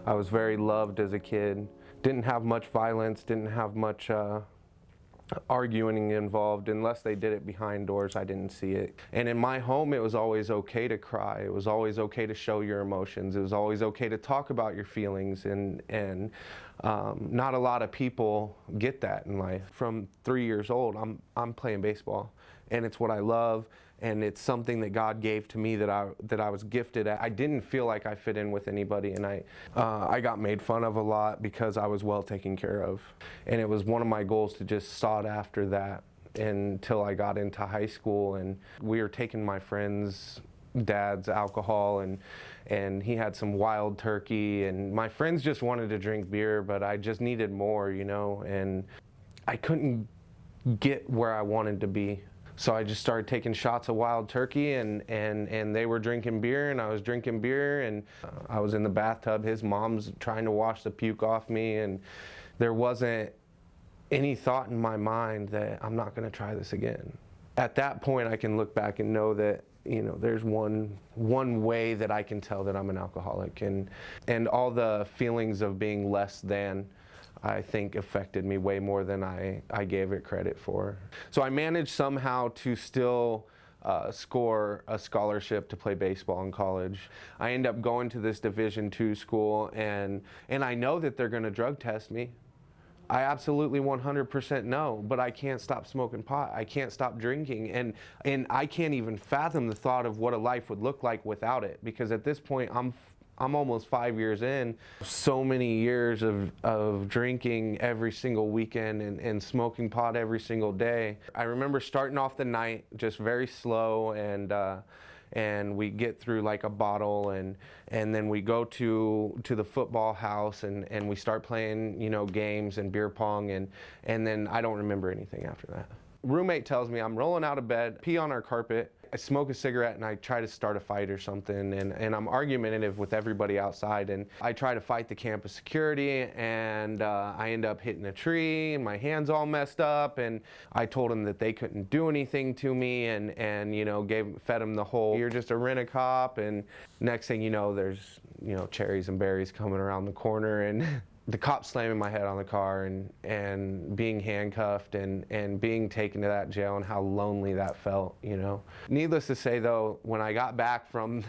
I was very loved as a kid. Didn't have much violence, didn't have much arguing involved. Unless they did it behind doors, I didn't see it. And in my home, it was always okay to cry. It was always okay to show your emotions. It was always okay to talk about your feelings. And not a lot of people get that in life. From 3 years old, I'm playing baseball, and it's what I love. And it's something that God gave to me that I was gifted at. I didn't feel like I fit in with anybody, and I got made fun of a lot because I was well taken care of. And it was one of my goals to just sought after that until I got into high school, and we were taking my friend's dad's alcohol, and he had some wild turkey, and my friends just wanted to drink beer, but I just needed more, you know, and I couldn't get where I wanted to be. So I just started taking shots of wild turkey, and they were drinking beer, and I was drinking beer, and I was in the bathtub. His mom's trying to wash the puke off me, and there wasn't any thought in my mind that I'm not going to try this again. At that point, I can look back and know that, you know, there's one way that I can tell that I'm an alcoholic, and all the feelings of being less than, I think, affected me way more than I gave it credit for. So I managed somehow to still score a scholarship to play baseball in college. I end up going to this Division II school, and I know that they're going to drug test me. I absolutely 100% know, but I can't stop smoking pot. I can't stop drinking, and I can't even fathom the thought of what a life would look like without it, because at this point I'm almost 5 years in. So many years of drinking every single weekend and smoking pot every single day. I remember starting off the night just very slow, and we get through like a bottle, and then we go to the football house, and we start playing, you know, games and beer pong, and then I don't remember anything after that. Roommate tells me I'm rolling out of bed, pee on our carpet. I smoke a cigarette, and I try to start a fight or something, and I'm argumentative with everybody outside, and I try to fight the campus security, and I end up hitting a tree, and my hand's all messed up, and I told them that they couldn't do anything to me, and you know, fed them the whole, you're just a rent-a-cop, and next thing you know, there's, you know, cherries and berries coming around the corner, and the cop slamming my head on the car, and being handcuffed, and being taken to that jail, and how lonely that felt, you know. Needless to say, though, when I got back from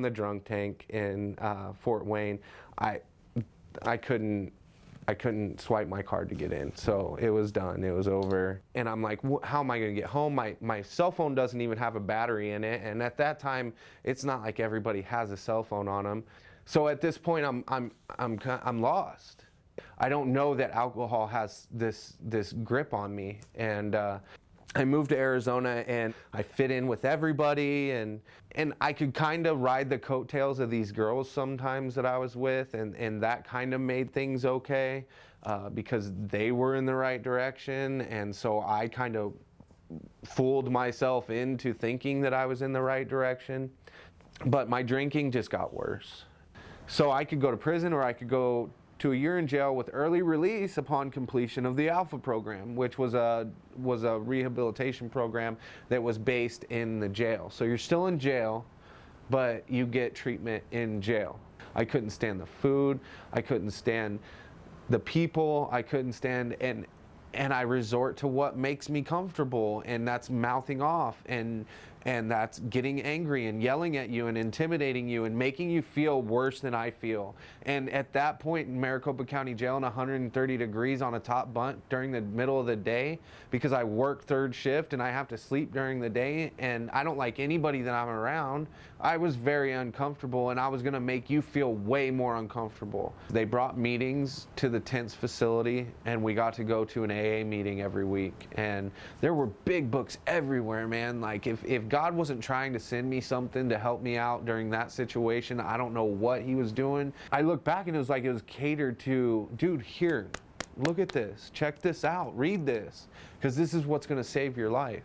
the drunk tank in Fort Wayne, I couldn't swipe my card to get in. So it was done, it was over. And I'm like, how am I gonna get home? My cell phone doesn't even have a battery in it, and at that time, it's not like everybody has a cell phone on them. So at this point, I'm lost. I don't know that alcohol has this grip on me, and I moved to Arizona, and I fit in with everybody, and I could kind of ride the coattails of these girls sometimes that I was with, and that kind of made things okay because they were in the right direction, and so I kind of fooled myself into thinking that I was in the right direction. But my drinking just got worse. So I could go to prison, or I could go to a year in jail with early release upon completion of the Alpha program, which was a rehabilitation program that was based in the jail. So you're still in jail, but you get treatment in jail. I couldn't stand the food, I couldn't stand the people, I couldn't stand, and I resort to what makes me comfortable, and that's mouthing off, and that's getting angry and yelling at you and intimidating you and making you feel worse than I feel. And at that point in Maricopa County Jail in 130 degrees on a top bunk during the middle of the day, because I work third shift and I have to sleep during the day, and I don't like anybody that I'm around, I was very uncomfortable, and I was gonna make you feel way more uncomfortable. They brought meetings to the TENS facility, and we got to go to an AA meeting every week, and there were big books everywhere, man. Like if God wasn't trying to send me something to help me out during that situation, I don't know what he was doing. I look back, and it was like it was catered to, dude, here, look at this, check this out, read this, because this is what's gonna save your life.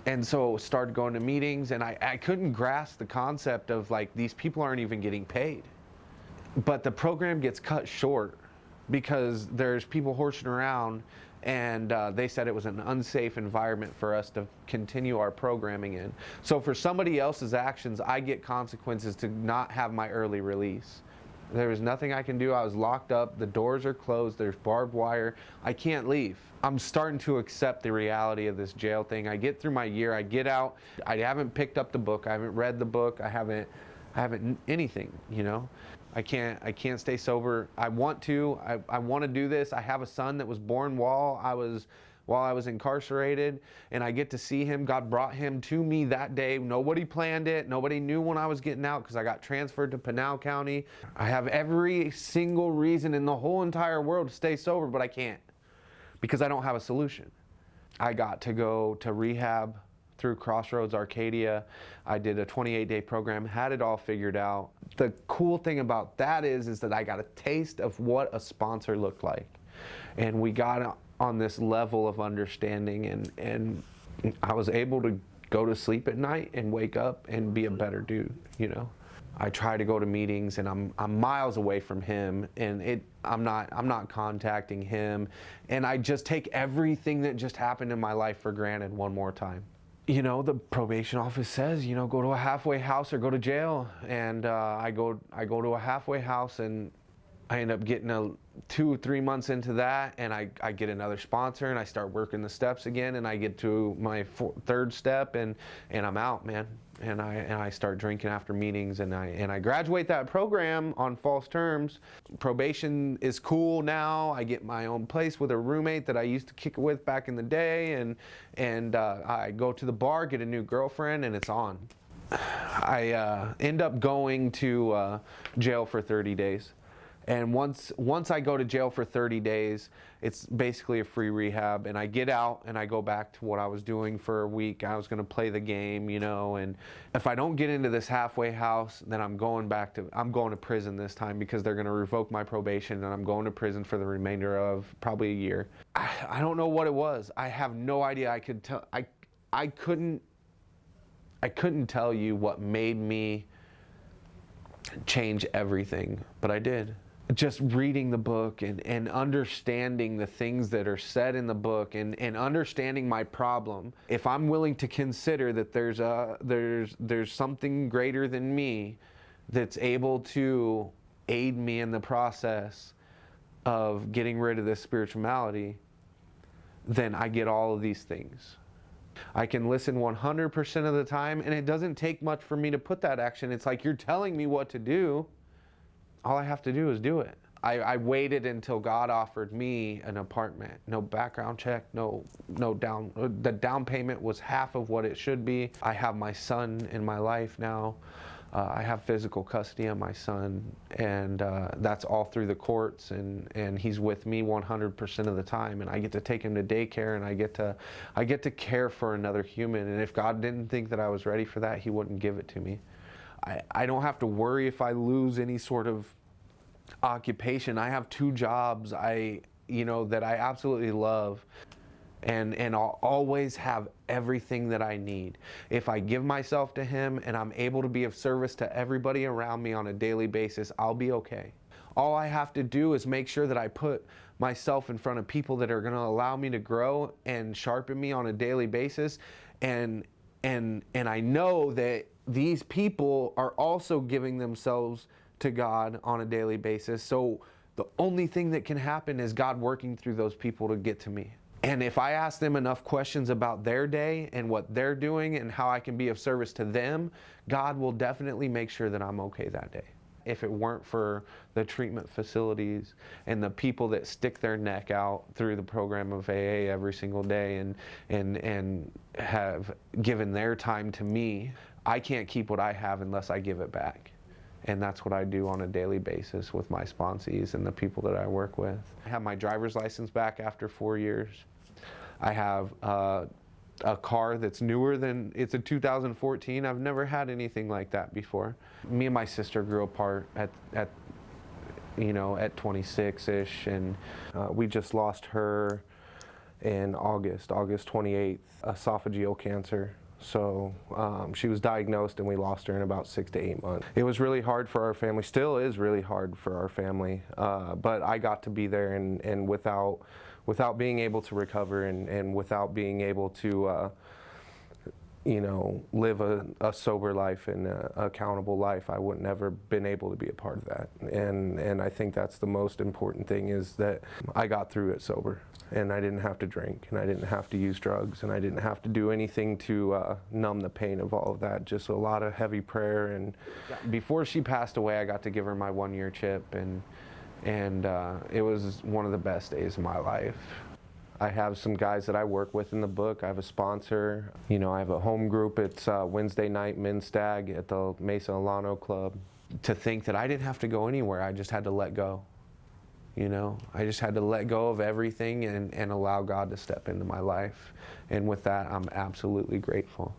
And so started going to meetings, and I couldn't grasp the concept of, like, these people aren't even getting paid. But the program gets cut short because there's people horsing around, and they said it was an unsafe environment for us to continue our programming in. So for somebody else's actions, I get consequences to not have my early release. There was nothing I can do. I was locked up. The doors are closed. There's barbed wire. I can't leave. I'm starting to accept the reality of this jail thing. I get through my year. I get out. I haven't picked up the book. I haven't read the book. I haven't anything, you know. I can't stay sober. I want to. I want to do this. I have a son that was born while I was incarcerated, and I get to see him. God brought him to me that day. Nobody planned it. Nobody knew when I was getting out because I got transferred to Pinal County. I have every single reason in the whole entire world to stay sober, but I can't because I don't have a solution. I got to go to rehab through Crossroads Arcadia. I did a 28-day program, had it all figured out. The cool thing about that is that I got a taste of what a sponsor looked like. And we got on this level of understanding, and I was able to go to sleep at night and wake up and be a better dude, you know. I try to go to meetings, and I'm miles away from him, and I'm not contacting him, and I just take everything that just happened in my life for granted one more time. You know, the probation office says, you know, go to a halfway house or go to jail, and I go to a halfway house, and I end up getting 2 or 3 months into that, and I get another sponsor, and I start working the steps again, and I get to my third step, and I'm out, man. And I start drinking after meetings, and I graduate that program on false terms. Probation is cool now. I get my own place with a roommate that I used to kick it with back in the day, and I go to the bar, get a new girlfriend, and it's on. I end up going to jail for 30 days. And once I go to jail for 30 days, it's basically a free rehab, and I get out and I go back to what I was doing for a week. I was going to play the game, you know, and if I don't get into this halfway house, then I'm going to prison this time because they're going to revoke my probation, and I'm going to prison for the remainder of probably a year. I don't know what it was. I have no idea. I couldn't tell you what made me change everything, but I did. Just reading the book and understanding the things that are said in the book and understanding my problem. If I'm willing to consider that there's something greater than me that's able to aid me in the process of getting rid of this spirituality, then I get all of these things. I can listen 100% of the time, and it doesn't take much for me to put that action. It's like, you're telling me what to do. All I have to do is do it. I waited until God offered me an apartment. No background check, no down. The down payment was half of what it should be. I have my son in my life now. I have physical custody of my son, and that's all through the courts, and he's with me 100% of the time, and I get to take him to daycare, and I get to care for another human. And if God didn't think that I was ready for that, he wouldn't give it to me. I don't have to worry if I lose any sort of occupation. I have 2 jobs that I absolutely love. And I'll always have everything that I need. If I give myself to him and I'm able to be of service to everybody around me on a daily basis, I'll be okay. All I have to do is make sure that I put myself in front of people that are going to allow me to grow and sharpen me on a daily basis. And I know that these people are also giving themselves to God on a daily basis. So the only thing that can happen is God working through those people to get to me. And if I ask them enough questions about their day and what they're doing and how I can be of service to them, God will definitely make sure that I'm okay that day. If it weren't for the treatment facilities and the people that stick their neck out through the program of AA every single day and have given their time to me, I can't keep what I have unless I give it back. And that's what I do on a daily basis with my sponsees and the people that I work with. I have my driver's license back after 4 years. I have a car that's newer than, it's a 2014. I've never had anything like that before. Me and my sister grew apart at 26-ish, and we just lost her in August 28th, esophageal cancer. So she was diagnosed, and we lost her in about 6 to 8 months. It was really hard for our family, still is really hard for our family, but I got to be there, and without being able to recover and without being able to live a sober life and a accountable life, I would never been able to be a part of that. And I think that's the most important thing, is that I got through it sober, and I didn't have to drink, and I didn't have to use drugs, and I didn't have to do anything to numb the pain of all of that. Just a lot of heavy prayer. And before she passed away, I got to give her my 1-year chip, and it was one of the best days of my life. I have some guys that I work with in the book. I have a sponsor. I have a home group. It's Wednesday night men's stag at the Mesa Alano Club. To think that I didn't have to go anywhere, I just had to let go. I just had to let go of everything and allow God to step into my life. And with that, I'm absolutely grateful.